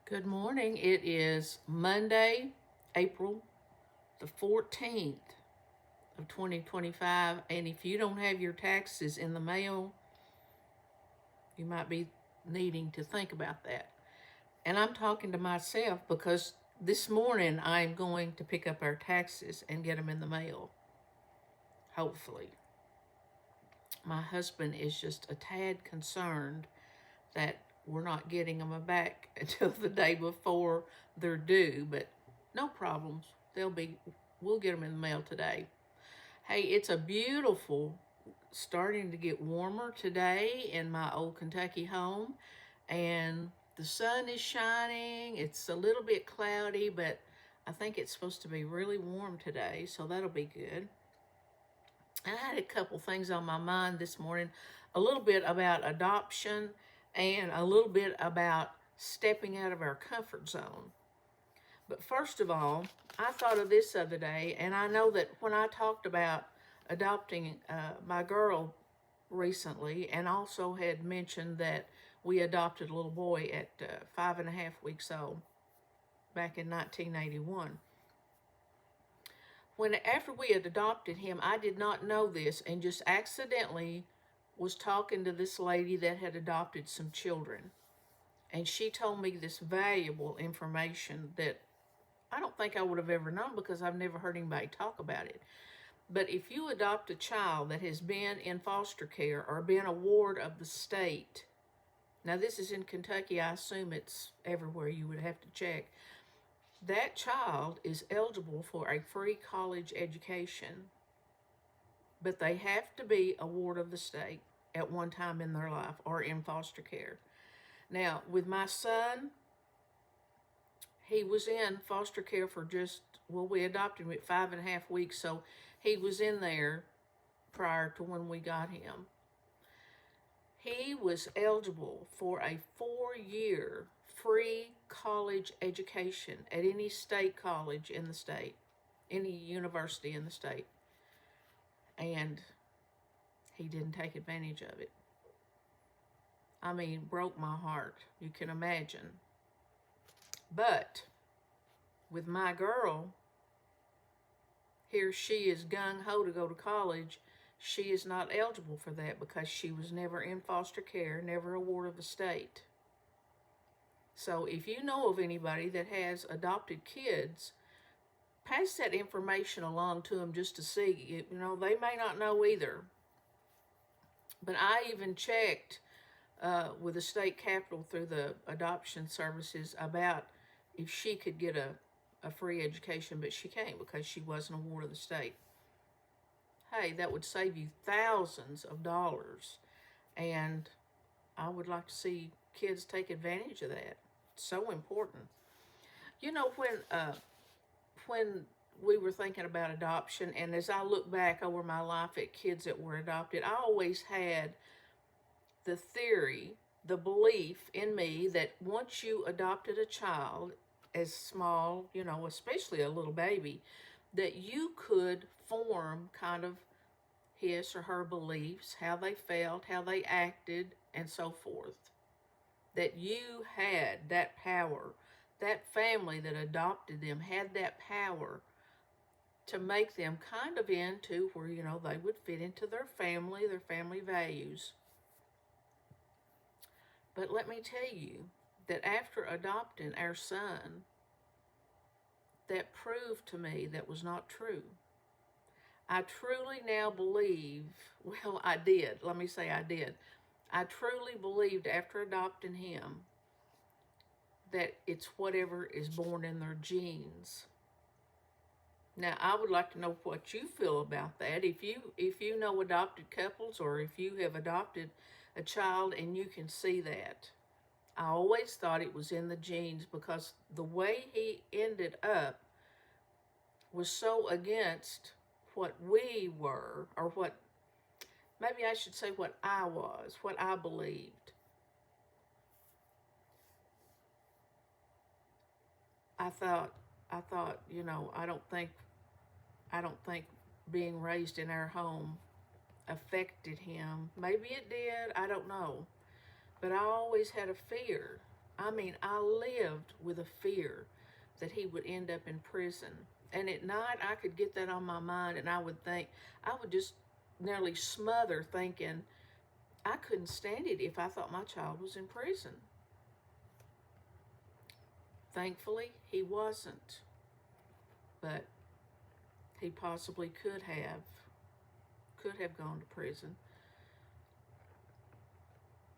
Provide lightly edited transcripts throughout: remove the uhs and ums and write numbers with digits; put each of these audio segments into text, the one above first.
Good morning. It is Monday, April the 14th of 2025. And if you don't have your taxes in the mail, you might be needing to think about that. And I'm talking to myself because this morning I'm going to pick up our taxes and get them in the mail, hopefully. My husband is just a tad concerned that we're not getting them back until the day before they're due, but no problems. We'll get them in the mail today. Hey, it's a beautiful, starting to get warmer today in my old Kentucky home, and the sun is shining. It's a little bit cloudy, but I think it's supposed to be really warm today, so that'll be good. I had a couple things on my mind this morning, a little bit about adoption and a little bit about stepping out of our comfort zone. But first of all, I thought of this other day, and I know that when I talked about adopting my girl recently, and also had mentioned that we adopted a little boy at 5.5 weeks old back in 1981. After we had adopted him, I did not know this and just accidentally was talking to this lady that had adopted some children. And she told me this valuable information that I don't think I would have ever known because I've never heard anybody talk about it. But if you adopt a child that has been in foster care or been a ward of the state, now this is in Kentucky, I assume it's everywhere, you would have to check, that child is eligible for a free college education, but they have to be a ward of the state at one time in their life or in foster care. Now, with my son, he was in foster care for we adopted him at 5.5 weeks, so he was in there prior to when we got him. He was eligible for a 4-year free college education at any state college in the state, any university in the state. And he didn't take advantage of it. I mean, broke my heart. You can imagine. But with my girl, here she is gung-ho to go to college. She is not eligible for that because she was never in foster care, never a ward of the state. So if you know of anybody that has adopted kids, pass that information along to them just to see. They may not know either. But I even checked with the state capitol through the adoption services about if she could get a free education, but she can't because she wasn't a ward of the state. Hey, that would save you thousands of dollars, and I would like to see kids take advantage of that. It's so important. When we were thinking about adoption, and as I look back over my life at kids that were adopted, I always had the theory, the belief in me that once you adopted a child as small, especially a little baby, that you could form kind of his or her beliefs, how they felt, how they acted, and so forth. That you had that power, that family that adopted them had that power to make them kind of into where, they would fit into their family values. But let me tell you that after adopting our son, that proved to me that was not true. I truly now believe, I did. Let me say I did. I truly believed after adopting him that it's whatever is born in their genes. Now, I would like to know what you feel about that. If you know adopted couples, or if you have adopted a child and you can see that. I always thought it was in the genes because the way he ended up was so against what we were, or maybe I should say what I was, what I believed. I thought, I don't think being raised in our home affected him. Maybe it did, I don't know. But I always had a fear I mean, I lived with a fear that he would end up in prison. And at night, I could get that on my mind, and I would just nearly smother thinking, I couldn't stand it if I thought my child was in prison. Thankfully, he wasn't, but he possibly could have gone to prison.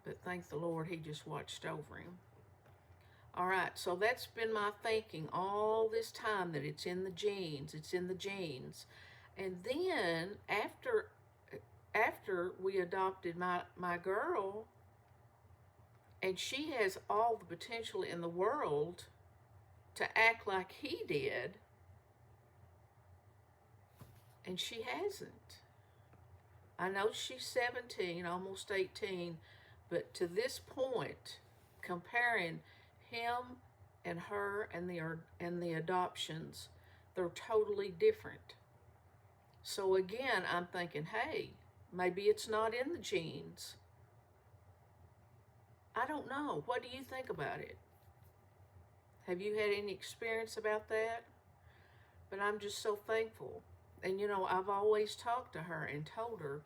But thank the Lord, he just watched over him. All right, so that's been my thinking all this time, that it's in the genes. And then after we adopted my girl, and she has all the potential in the world to act like he did, and she hasn't. I know she's 17, almost 18, but to this point, comparing him and her and the adoptions, they're totally different. So again, I'm thinking, hey, maybe it's not in the genes. I don't know. What do you think about it? Have you had any experience about that? But I'm just so thankful. And I've always talked to her and told her,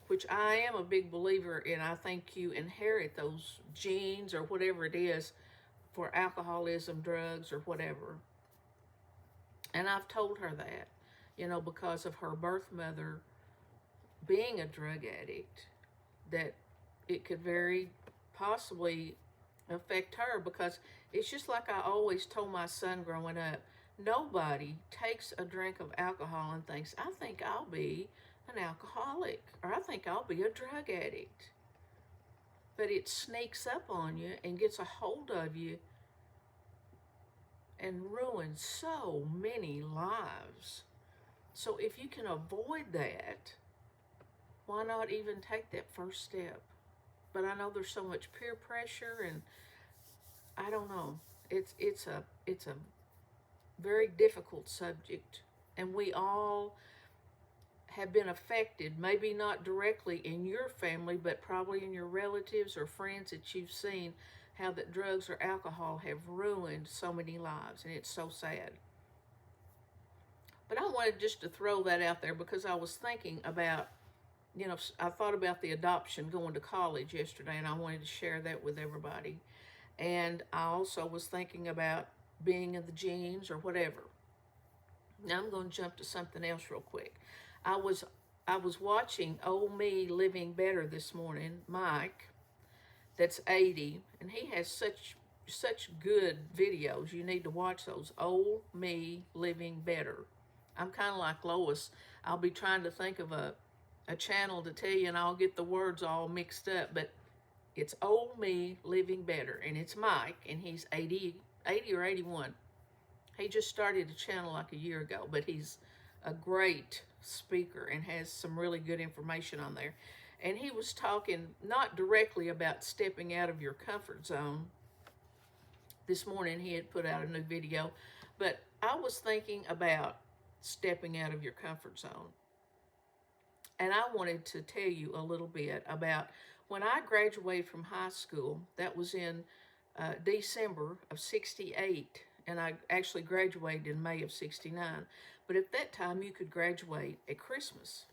which I am a big believer in, I think you inherit those genes or whatever it is for alcoholism, drugs, or whatever. And I've told her that, because of her birth mother being a drug addict, that it could very possibly affect her, because it's just like I always told my son growing up, nobody takes a drink of alcohol and thinks, I think I'll be an alcoholic, or I think I'll be a drug addict. But it sneaks up on you and gets a hold of you and ruins so many lives. So if you can avoid that, why not even take that first step? But I know there's so much peer pressure, and I don't know. It's a very difficult subject, and we all have been affected, maybe not directly in your family, but probably in your relatives or friends that you've seen, how that drugs or alcohol have ruined so many lives, and it's so sad. But I wanted just to throw that out there, because I was thinking about, I thought about the adoption going to college yesterday, and I wanted to share that with everybody. And I also was thinking about being in the genes or whatever. Now I'm going to jump to something else real quick. I was watching Old Me Living Better this morning, Mike, that's 80, and he has such good videos. You need to watch those. Old Me Living Better. I'm kind of like Lois. I'll be trying to think of a channel to tell you, and I'll get the words all mixed up, but it's Old Me Living Better, and it's Mike, and he's 80 or 81. He just started a channel like a year ago, but he's a great speaker and has some really good information on there. And he was talking not directly about stepping out of your comfort zone. This morning he had put out a new video, but I was thinking about stepping out of your comfort zone. And I wanted to tell you a little bit about when I graduated from high school. That was in December of 68, and I actually graduated in May of 69. But at that time, you could graduate at Christmas.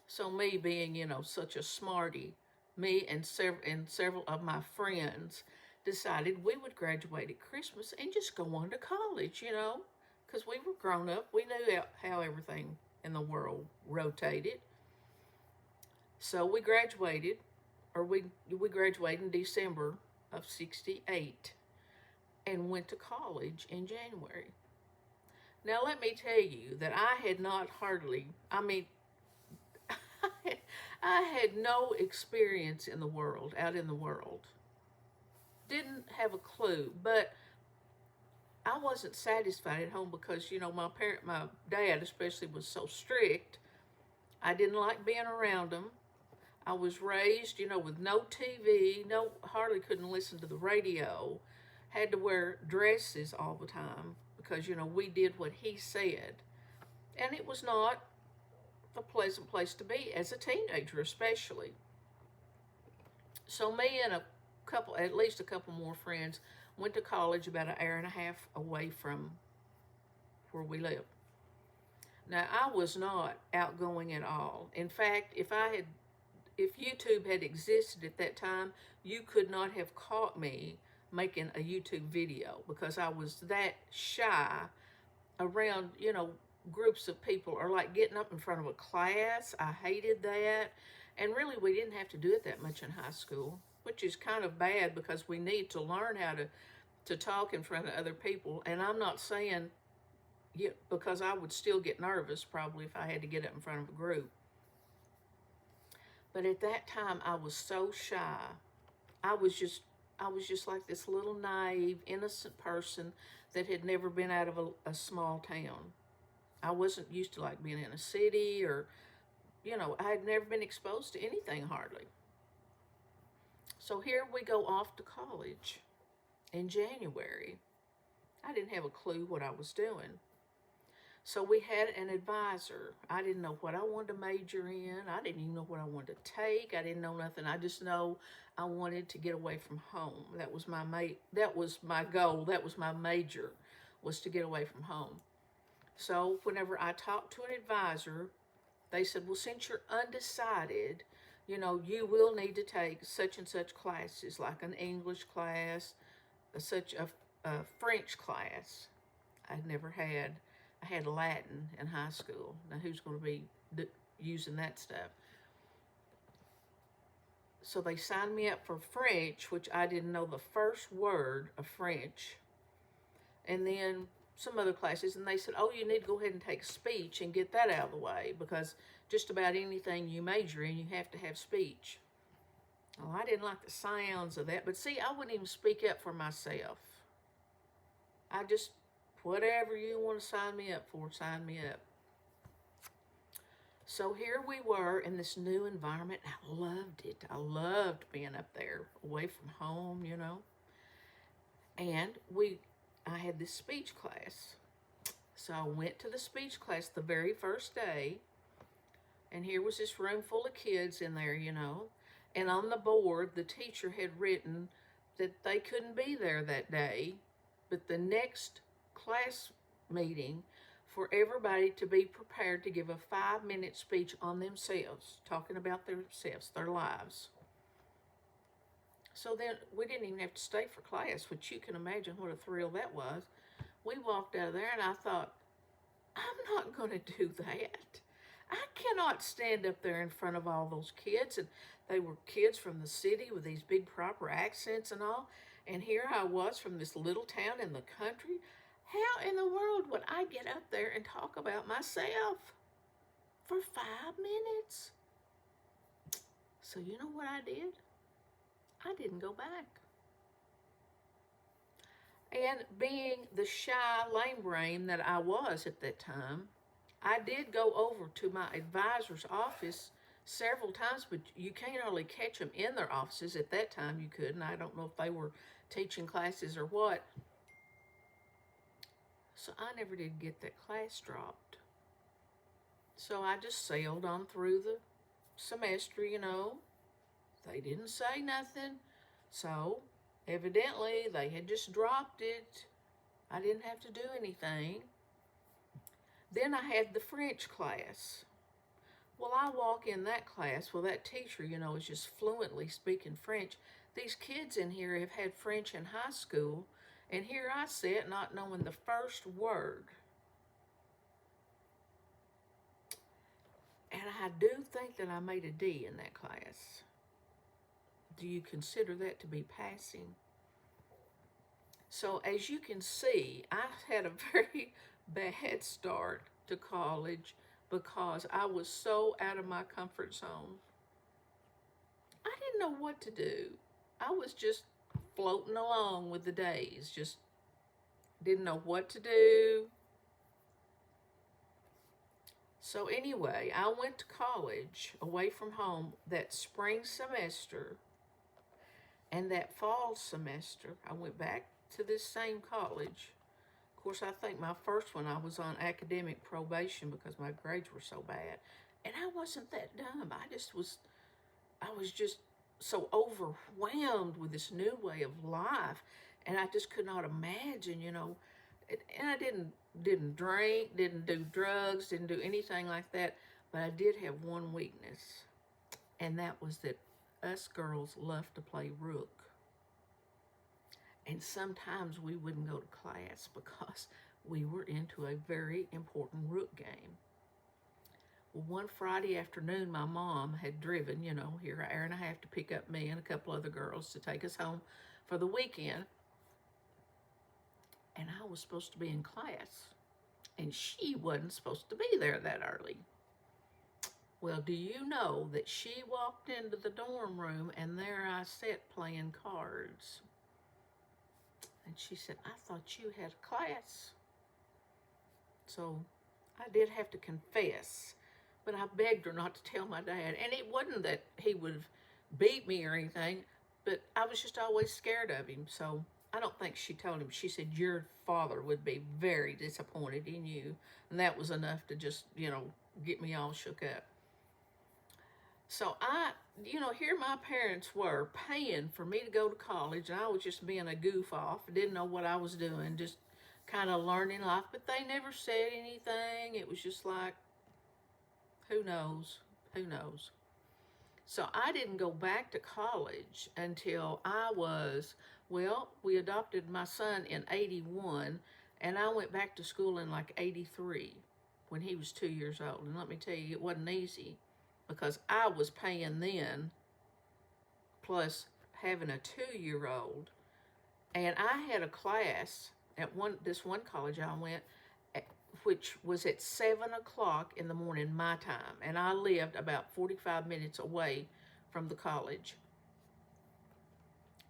So me being, such a smarty, me and several of my friends decided we would graduate at Christmas and just go on to college, because we were grown up. We knew how everything in the world rotated. So we graduated, or we graduated in December of 68 and went to college in January. Now let me tell you that I had not I had no experience in the world, out in the world. Didn't have a clue, but I wasn't satisfied at home because, my dad especially was so strict. I didn't like being around him. I was raised, with no TV, hardly couldn't listen to the radio, had to wear dresses all the time because, we did what he said. And it was not a pleasant place to be as a teenager, especially. So me and a at least a couple more friends went to college about an hour and a half away from where we live. Now, I was not outgoing at all. In fact, if YouTube had existed at that time, you could not have caught me making a YouTube video because I was that shy around, groups of people, or like getting up in front of a class. I hated that. And really, we didn't have to do it that much in high school, which is kind of bad because we need to learn how to talk in front of other people. And I'm not saying, because I would still get nervous probably if I had to get up in front of a group. But at that time, I was so shy. I was just like this little naive, innocent person that had never been out of a small town. I wasn't used to like being in a city, or, I had never been exposed to anything hardly. So here we go off to college in January. I didn't have a clue what I was doing. So we had an advisor. I didn't know what I wanted to major in. I didn't even know what I wanted to take. I didn't know nothing. I just know I wanted to get away from home. That was my goal. That was my major, was to get away from home. So whenever I talked to an advisor, they said, well, since you're undecided, you will need to take such and such classes, like an English class, such a French class. I had Latin in high school. Now, who's going to be using that stuff? So they signed me up for French, which I didn't know the first word of French. And then some other classes, and they said, oh, you need to go ahead and take speech and get that out of the way, because just about anything you major in, you have to have speech. Well, I didn't like the sounds of that, but see, I wouldn't even speak up for myself. I just, whatever you want to sign me up for, sign me up. So here we were in this new environment. I loved it. I loved being up there, away from home, And I had this speech class. So I went to the speech class the very first day, and here was this room full of kids in there, And on the board, the teacher had written that they couldn't be there that day, but the next class meeting, for everybody to be prepared to give a 5-minute speech on themselves, talking about themselves, their lives. So then we didn't even have to stay for class, which you can imagine what a thrill that was. We walked out of there and I thought, I'm not going to do that. I cannot stand up there in front of all those kids. And they were kids from the city with these big proper accents and all. And here I was from this little town in the country. How in the world would I get up there and talk about myself for 5 minutes? So you know what I did? I didn't go back. And being the shy lame brain that I was at that time, I did go over to my advisor's office several times, but you can't really catch them in their offices. At that time you couldn't. I don't know if they were teaching classes or what. So I never did get that class dropped. So I just sailed on through the semester, They didn't say nothing. So evidently they had just dropped it. I didn't have to do anything. Then I had the French class. Well, I walk in that class. Well, that teacher, is just fluently speaking French. These kids in here have had French in high school. And here I sit not knowing the first word. And I do think that I made a D in that class. Do you consider that to be passing? So as you can see, I had a very bad start to college because I was so out of my comfort zone. I didn't know what to do. I was just floating along with the days, just didn't know what to do. So anyway, I went to college away from home that spring semester, and that fall semester I went back to this same college. Of course, I think my first one I was on academic probation because my grades were so bad, and I wasn't that dumb. I was just so overwhelmed with this new way of life, and I just could not imagine, and I didn't drink, didn't do drugs, didn't do anything like that, but I did have one weakness, and that was that us girls love to play rook. And sometimes we wouldn't go to class because we were into a very important rook game. Well, one Friday afternoon, my mom had driven, here an hour and a half to pick up me and a couple other girls to take us home for the weekend. And I was supposed to be in class, and she wasn't supposed to be there that early. Well, do you know that she walked into the dorm room, and there I sat playing cards. And she said, I thought you had a class. So I did have to confess, but I begged her not to tell my dad. And it wasn't that he would beat me or anything, but I was just always scared of him. So I don't think she told him. She said, your father would be very disappointed in you. And that was enough to just, get me all shook up. So here my parents were paying for me to go to college, and I was just being a goof off. I didn't know what I was doing, just kind of learning life, but they never said anything. It was just like, who knows? So I didn't go back to college until we adopted my son in 81, and I went back to school in like 83 when he was 2 years old. And let me tell you, it wasn't easy, because I was paying then, plus having a 2-year-old. And I had a class at this one college I went, which was at 7 o'clock in the morning, my time. And I lived about 45 minutes away from the college.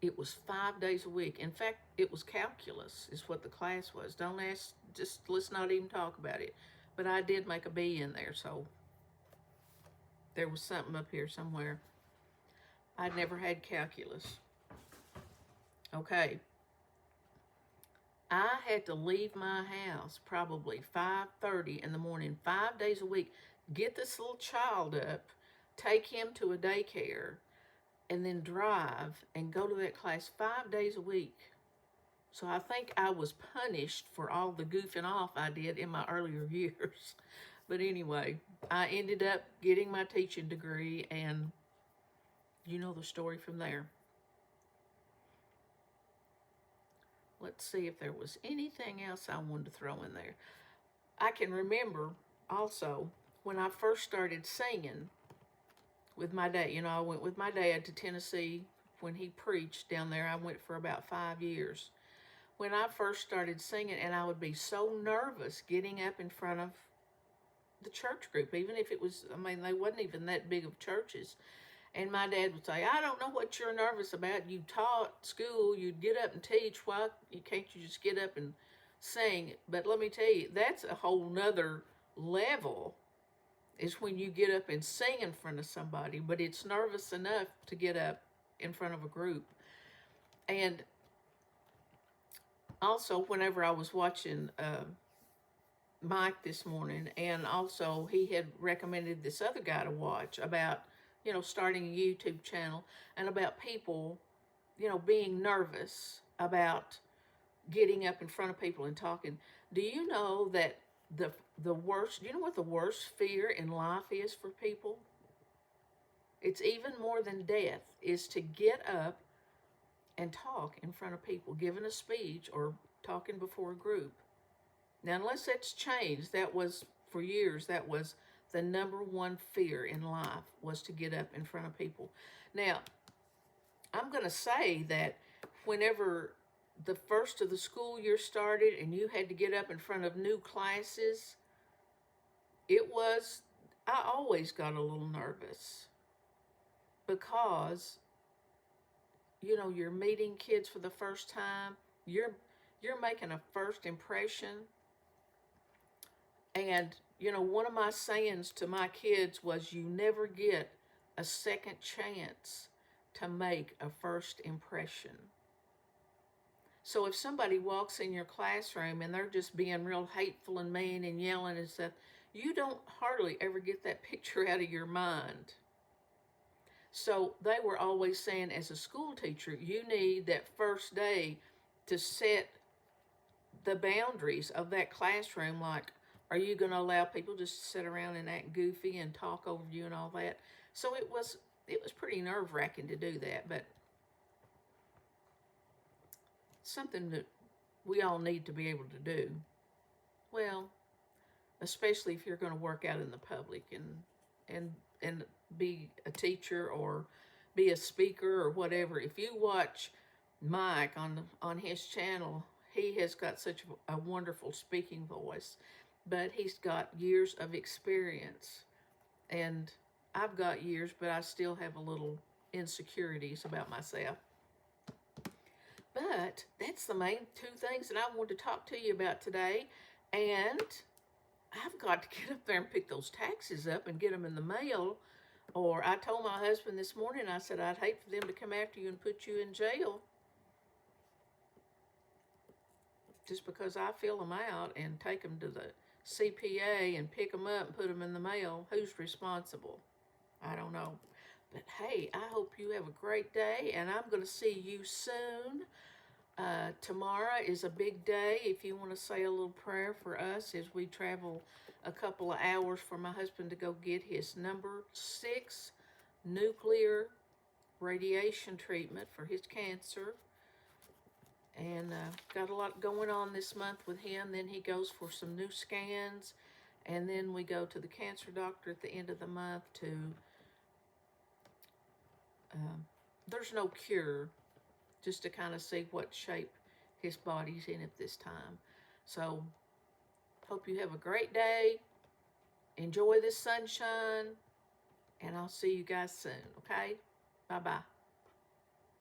It was 5 days a week. In fact, it was calculus is what the class was. Don't ask, let's not even talk about it. But I did make a B in there, so there was something up here somewhere. I'd never had calculus. Okay. I had to leave my house probably 5:30 in the morning, 5 days a week, get this little child up, take him to a daycare, and then drive and go to that class 5 days a week. So I think I was punished for all the goofing off I did in my earlier years. But anyway, I ended up getting my teaching degree, and you know the story from there. Let's see if there was anything else I wanted to throw in there. I can remember also when I first started singing with my dad. I went with my dad to Tennessee when he preached down there. I went for about 5 years. When I first started singing, and I would be so nervous getting up in front of the church group, even if it was, they wasn't even that big of churches. And my dad would say, I don't know what you're nervous about. You taught school, you'd get up and teach. Why can't you just get up and sing? But let me tell you, that's a whole nother level, is when you get up and sing in front of somebody. But it's nervous enough to get up in front of a group. And also, whenever I was watching Mike this morning, and also he had recommended this other guy to watch about, starting a YouTube channel, and about people, being nervous about getting up in front of people and talking. Do you know that the worst, do you know what the worst fear in life is for people? It's even more than death, is to get up and talk in front of people, giving a speech or talking before a group. Now, unless that's changed, that was, for years, that was the number one fear in life, was to get up in front of people. Now, I'm going to say that whenever the first of the school year started and you had to get up in front of new classes, I always got a little nervous, because, you're meeting kids for the first time, you're making a first impression. And, one of my sayings to my kids was, you never get a second chance to make a first impression. So if somebody walks in your classroom and they're just being real hateful and mean and yelling and stuff, you don't hardly ever get that picture out of your mind. So they were always saying, as a school teacher, you need that first day to set the boundaries of that classroom. Like, are you going to allow people just to sit around and act goofy and talk over you and all that? So it was pretty nerve-wracking to do that, but something that we all need to be able to do. Well, especially if you're going to work out in the public and be a teacher or be a speaker or whatever. If you watch Mike on his channel, he has got such a wonderful speaking voice, but he's got years of experience, and I've got years, but I still have a little insecurities about myself. But that's the main two things that I wanted to talk to you about today, and I've got to get up there and pick those taxes up and get them in the mail. Or I told my husband this morning, I said, I'd hate for them to come after you and put you in jail just because I fill them out and take them to the CPA and pick them up and put them in the mail. Who's responsible? I don't know. But hey, I hope you have a great day, and I'm going to see you soon. Tomorrow is a big day. If you want to say a little prayer for us as we travel a couple of hours for my husband to go get his number 6 nuclear radiation treatment for his cancer. And got a lot going on this month with him. Then he goes for some new scans. And then we go to the cancer doctor at the end of the month to... there's no cure, just to kind of see what shape his body's in at this time. So, hope you have a great day. Enjoy the sunshine. And I'll see you guys soon, okay? Bye-bye.